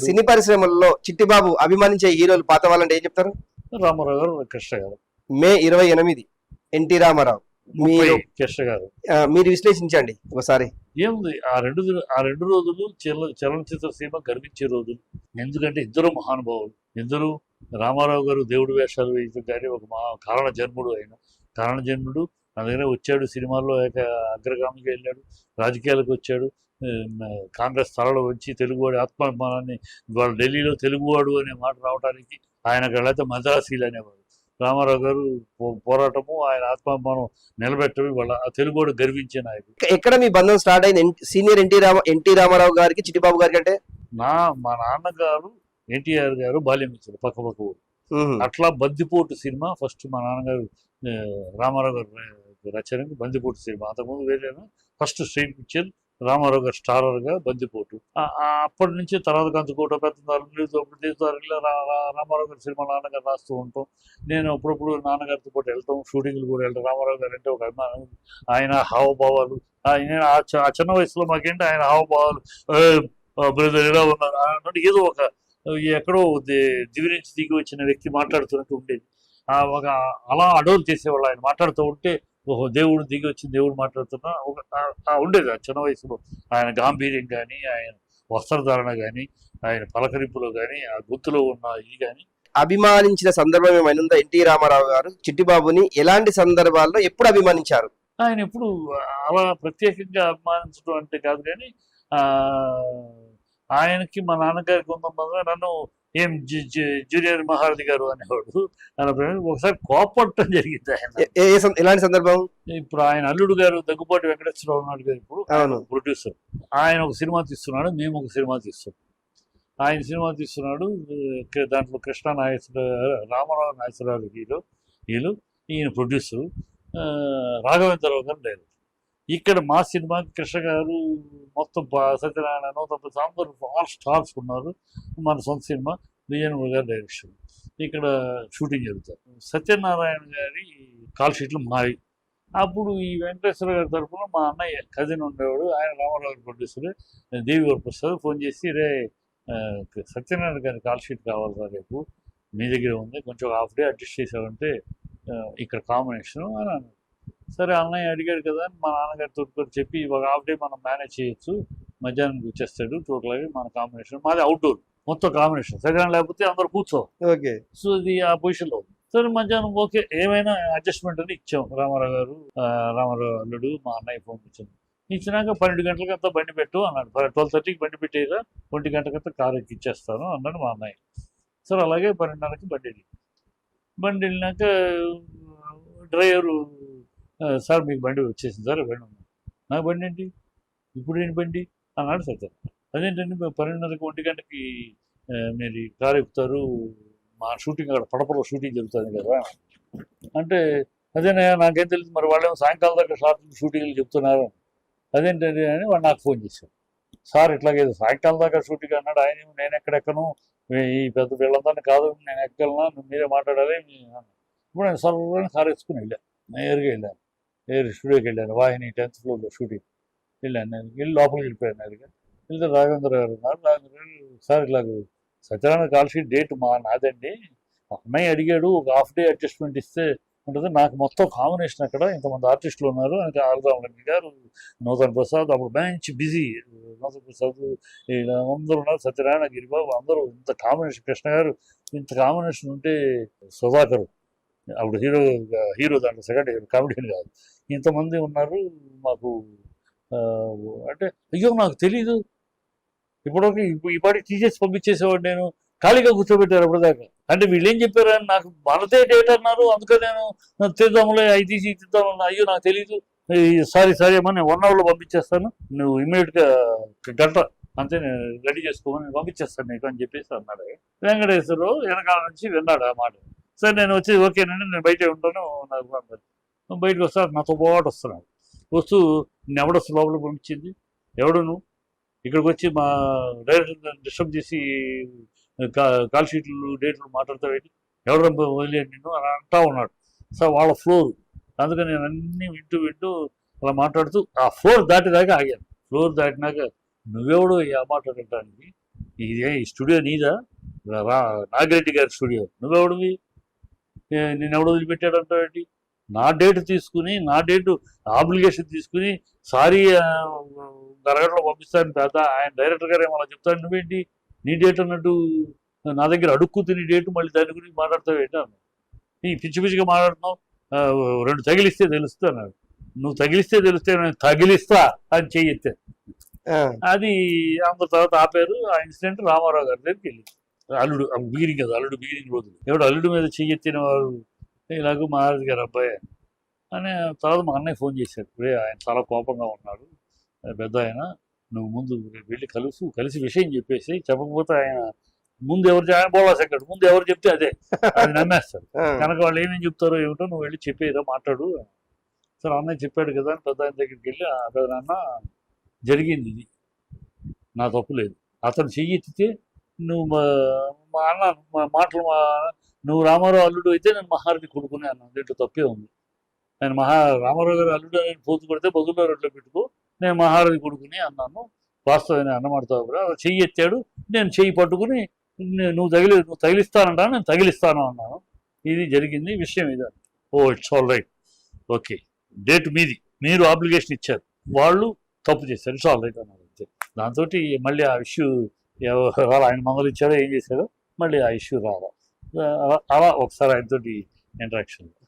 సినీ పరిశ్రమల్లో చిట్టిబాబు అభిమానించే హీరోలు పాత వాళ్ళంటే ఏం చెప్తారు? రామారావు గారు, కృష్ణ గారు. మే 28 ఎన్టీ రామారావు. మీరు కృష్ణ గారు మీరు విశ్లేషించండి ఒకసారి. ఏముంది ఆ రెండు రోజులు చలనచిత్ర సీమ గర్వించే రోజులు. ఎందుకంటే ఇద్దరు మహానుభావులు. ఇద్దరు రామారావు గారు దేవుడి వేషాలు వేయడం కానీ ఒక కారణ జన్ముడు నా దగ్గర వచ్చాడు. సినిమాల్లో అగ్రగామిగా వెళ్ళాడు, రాజకీయాలకు వచ్చాడు. కాంగ్రెస్ స్థలంలో వచ్చి తెలుగువాడి ఆత్మాభిమానాన్ని ఇవాళ ఢిల్లీలో తెలుగువాడు అనే మాట రావడానికి ఆయన అయితే మద్రాసీలు అనేవాడు. రామారావు గారు పోరాటము, ఆయన ఆత్మాభిమానం నిలబెట్టడం ఇవాళ ఆ తెలుగువాడు గర్వించే నాయకుడు. ఎక్కడ మీ బంధం స్టార్ట్ అయింది సీనియర్ ఎన్టీ రామారావు గారికి చిట్టిబాబు గారికి అంటే? మా నాన్నగారు ఎన్టీఆర్ గారు బాల్యమిత్రుడు, పక్క ఊరు. అట్లా బందిపోటు సినిమా ఫస్ట్ మా నాన్నగారు రామారావు గారు రచనకి బందిపోటు సినిమా. అంతకుముందు వేరేనా ఫస్ట్ స్ట్రీట్ పిక్చర్ రామారావు గారు స్టారర్గా బందిపోటు. అప్పటి నుంచి తర్వాత కంచుకోట పెద్దదారు ఇలా రామారావు గారి సినిమా నాన్నగారు రాస్తూ ఉంటాం. నేను అప్పుడప్పుడు నాన్నగారితో పాటు వెళ్తాం, షూటింగ్లు కూడా వెళ్తాం. రామారావు గారు అంటే ఒక అభిమానం, ఆయన హావభావాలు. నేను ఆ చిన్న వయసులో మాకేంటి ఆయన హావభావాలు, బ్రదర్ ఎలా ఉన్నారు అంటే ఏదో ఒక ఎక్కడో దివి నుంచి దిగి వచ్చిన వ్యక్తి మాట్లాడుతున్నట్టు ఉండేది. ఒక అలా అడవులు చేసేవాళ్ళు. ఆయన మాట్లాడుతూ ఉంటే ఓహో దేవుడు దిగి వచ్చి దేవుడు మాట్లాడుతున్నా ఉండేది ఆ చిన్న వయసులో. ఆయన గాంభీర్యం కానీ, ఆయన వస్త్రధారణ కానీ, ఆయన పలకరింపులో కానీ, ఆ గుర్తులో ఉన్న ఇది కానీ. అభిమానించిన సందర్భం ఏమైనా ఉందా? ఎన్టీ రామారావు గారు చిట్టిబాబుని ఎలాంటి సందర్భాల్లో ఎప్పుడు అభిమానించారు? ఆయన ఎప్పుడు అలా ప్రత్యేకంగా అభిమానించడం అంటే కాదు, కానీ ఆయనకి మా నాన్నగారికి ఉన్న నన్ను ఏం జూనియర్ మహారథి గారు అనేవాడు. ఒకసారి కోపడటం జరిగింది ఆయన. ఎలాంటి సందర్భం? ఇప్పుడు ఆయన అల్లుడు గారు దగ్గుబాటి వెంకటేశ్వరరావు ఉన్నాడు కదా, ఇప్పుడు ప్రొడ్యూసర్. ఆయన ఒక సినిమా తీస్తున్నాడు, మేము ఒక సినిమా తీస్తున్నాం. ఆయన సినిమా తీస్తున్నాడు, దాంట్లో కృష్ణ రామారావు నాగేశ్వరరావు వీళ్ళు, ఈయన ప్రొడ్యూసరు, రాఘవేంద్రరావు గారు డైరెక్టర్. ఇక్కడ మా సినిమాకి కృష్ణ గారు మొత్తం సత్యనారాయణ అందరూ ఆల్ స్టార్స్ ఉన్నారు. మన సొంత సినిమా, విజయనగరం గారి డైరెక్షన్. ఇక్కడ షూటింగ్ జరుగుతారు. సత్యనారాయణ గారి కాల్ షీట్లు మావి. అప్పుడు ఈ వెంకటేశ్వర గారి తరఫున మా అన్నయ్య కజిన్ ఉండేవాడు, ఆయన రామారావు గారి ప్రొడ్యూసర్ దేవి ప్రసాద్ ఫోన్ చేసి, రే సత్యనారాయణ గారి కాల్ షీట్ కావాలిరా రేపు, మీ దగ్గర ఉంది, కొంచెం హాఫ్ డే అడ్జస్ట్ చేసామంటే ఇక్కడ కాంబినేషన్ అని అన్నాడు. సరే అన్నయ్య అడిగాడు కదా అని మా నాన్నగారితో చెప్పి ఒక హాఫ్ డే మనం మేనేజ్ చేయొచ్చు, మధ్యాహ్నానికి వచ్చేస్తాడు టోటల్గా మన కాంబినేషన్. మాది అవుట్డోర్ మొత్తం కాంబినేషన్, సరిగ్గా లేకపోతే అందరు కూర్చో. ఓకే, సో ఇది ఆ పొజిషన్లో ఉంది. సరే మధ్యాహ్నం ఓకే ఏమైనా అడ్జస్ట్మెంట్ అని ఇచ్చాం. రామారావు అల్లుడు మా అన్నయ్య ఫోన్ ఇచ్చాను. ఇచ్చినాక 12 గంటలకంతా బండి పెట్టు అన్నాడు. 12:30కి బండి పెట్టేదా, 1 గంటకంతా కారు ఎక్కి ఇచ్చేస్తాను అన్నాడు మా అన్నయ్య. సరే అలాగే 12:30కి బండి వెళ్ళినాక డ్రైవరు, సార్ మీకు బండి వచ్చేసింది సార్, బండి ఉంది. నాకు బండి ఏంటి, ఇప్పుడు ఏంటి బండి అన్నాడు. సత్యం అదేంటండి 12:30కి 1 గంటకి మీరు కారు ఎక్కుతారు, మా షూటింగ్ అక్కడ పడపలో షూటింగ్ జరుగుతుంది కదా అంటే, అదేనా నాకేం తెలియదు, మరి వాళ్ళేమో సాయంకాలం దాకా షూటింగ్లు చెప్తున్నారు, అదేంటండి అని వాడు నాకు ఫోన్ చేశాడు. సార్ ఇట్లాగే సాయంకాలం దాకా షూటింగ్ అన్నాడు. ఆయన నేను ఎక్కడెక్కను, ఈ పెద్ద వీళ్ళందరినీ కాదు, నేను ఎక్కగలనా, మీరే మాట్లాడాలి అన్నాడు. ఇప్పుడు నేను సర్వని కారు వేసుకుని వెళ్ళాను, నేరుగా వెళ్ళాను, స్టూడియోకి వెళ్ళాను. వాహిని 10th ఫ్లోర్లో షూటింగ్ వెళ్ళాను. నేను వెళ్ళి లోపలికి వెళ్ళిపోయాను. నేరుగా వెళ్తే రాఘవేంద్ర గారు ఉన్నారు. రాఘవేంద్ర గారు, సార్ ఇలాగ సత్యనారాయణ కాల్ షీట్ డేట్ నాదండి, అన్నయ్య అడిగాడు, ఒక హాఫ్ డే అడ్జస్ట్మెంట్ ఇస్తే ఉంటుంది, నాకు మొత్తం కాంబినేషన్ అక్కడ ఇంతమంది ఆర్టిస్టులు ఉన్నారు అని ఆల్రామరెడ్డి గారు, నూతన్ ప్రసాద్, అప్పుడు మంచి బిజీ నూతన్ ప్రసాద్, ఇలా అందరూ ఉన్నారు, సత్యనారాయణ, గిరిబాబు, అందరూ ఇంత కాంబినేషన్, కృష్ణ గారు ఇంత కాంబినేషన్ ఉంటే, సుధాకర్ అప్పుడు హీరో దాంట్లో సెకండ్ హీరో, కామెడియన్ కాదు, ఇంతమంది ఉన్నారు మాకు అంటే, అయ్యో నాకు తెలీదు, ఇప్పటివరకు ఈ పాటికి తీసేసి పంపించేసేవాడు, నేను ఖాళీగా కూర్చోబెట్టారు అప్పటిదాకా. అంటే వీళ్ళు ఏం చెప్పారని, నాకు మనతే డేట్ అన్నారు, అందుకని నేను తీద్దాంలే, అవి తీసి తీద్దామన్నా, అయ్యో నాకు తెలీదు, సారీ అమ్మా, నేను 1 అవర్లో పంపించేస్తాను, నువ్వు ఇమ్మీడియట్గా గంట అంతే నేను రెడీ చేసుకోమని నేను పంపించేస్తాను నీకు అని చెప్పేసి అన్నాడు. వెంకటేశ్వరరావు వెనకాల నుంచి విన్నాడు ఆ మాట. సరే నేను వచ్చి ఓకేనండి, నేను బయటే ఉంటాను, నాకు బయటకు వస్తాను, నాతో పాటు వస్తున్నాడు. వస్తూ నేను ఎవడొస్తు లోపలికి పంపించింది, ఎవడు నువ్వు ఇక్కడికి వచ్చి మా డైరెక్టర్ డిస్టర్బ్ చేసి కాల్ షీట్లు డేట్లు మాట్లాడతావేంటి, ఎవరు వదిలేండి నిన్ను అని అంటా ఉన్నాడు. సో వాళ్ళ ఫ్లోర్, అందుకని నేను అన్నీ వింటూ అలా మాట్లాడుతూ ఆ ఫ్లోర్ దాటిదాకా ఆగాను. ఫ్లోర్ దాటినాక నువ్వెవడు ఆ మాట్లాడటానికి, ఇదే ఈ స్టూడియో నీదా? నాగిరెడ్డి గారి స్టూడియో, నువ్వెవడివి? నేనెవడు వదిలిపెట్టాడంటావు ఏంటి? నా డేట్ తీసుకుని, నా డేట్ ఆబ్లిగేషన్ తీసుకుని, సారీ అరగంటలో పంపిస్తాను పెద్ద ఆయన డైరెక్టర్ గారు ఏమో అలా చెప్తాను, నువ్వేంటి నీ డేట్ అన్నట్టు నా దగ్గర అడుక్కు తిని డేట్ మళ్ళీ దాని గురించి మాట్లాడతావు ఏంటి అన్నాడు. నీ పిచ్చి పిచ్చిగా మాట్లాడుతున్నావు, రెండు తగిలిస్తే తెలుస్తా అన్నాడు. నువ్వు తగిలిస్తే తెలిస్తే నేను తగిలిస్తా అని చెయ్యెత్తే. ఆ, అది అందరి తర్వాత ఆపారు. ఆ ఇన్సిడెంట్ రామారావు గారి దగ్గరికి వెళ్ళింది. అల్లుడు బిగినింగ్ కదా, అల్లుడు బిగినింగ్ రోజులు ఎవడు అల్లుడు మీద చెయ్యెత్తిన వారు ఇలాగ మహారాజు గారు అబ్బాయి అని. తర్వాత మా అన్నయ్య ఫోన్ చేశాడు, రే ఆయన చాలా కోపంగా ఉన్నాడు పెద్ద ఆయన, నువ్వు ముందు వెళ్ళి కలిసి విషయం చెప్పేసి, చెప్పకపోతే ఆయన ముందు ఎవరు ఆయన బోలా సెక్రటరీ ముందు ఎవరు చెప్తే అదే అది నమ్మేస్తాడు. ఆ, కనుక వాళ్ళు ఏమేమి చెప్తారో ఏమిటో నువ్వు వెళ్ళి చెప్పేదా మాట్లాడు. సరే అన్నయ్య చెప్పాడు కదా అని పెద్ద ఆయన దగ్గరికి వెళ్ళి, ఆ పెద్ద నాన్న జరిగింది ఇది, నా తప్పు లేదు, అతను చెయ్యి ఎత్తితే నువ్వు మా అన్న మాటలు నువ్వు రామారావు అల్లుడు అయితే నేను మహారథి కొడుకునే అన్నాను, దీంట్లో తప్పే ఉంది. నేను రామారావు గారు అల్లుడు అని పోతు కొడితే బదుల్లో రోడ్లో పెట్టుకో, నేను మహారథి కొడుకుని అన్నాను, వాస్తవమైన అన్నమాడతావు కూడా. చెయ్యి ఎత్తాడు, నేను చెయ్యి పట్టుకుని నువ్వు తగిలిస్తానంటా, నేను తగిలిస్తాను అన్నాను. ఇది జరిగింది విషయం ఇది. Oh it's all right, okay, date మీది, మీరు ఆబ్లిగేషన్ ఇచ్చారు, వాళ్ళు తప్పు చేశారు, ఇట్స్ ఆల్ రైట్ అన్నారు అంతే. దాంతో మళ్ళీ ఆ ఇష్యూ ఆయన మందలు ఇచ్చాడో ఏం చేశాడో మళ్ళీ ఆ ఇష్యూ రావాలి. అలా ఒకసారి ఆయనతోటి ఇంటరాక్షన్.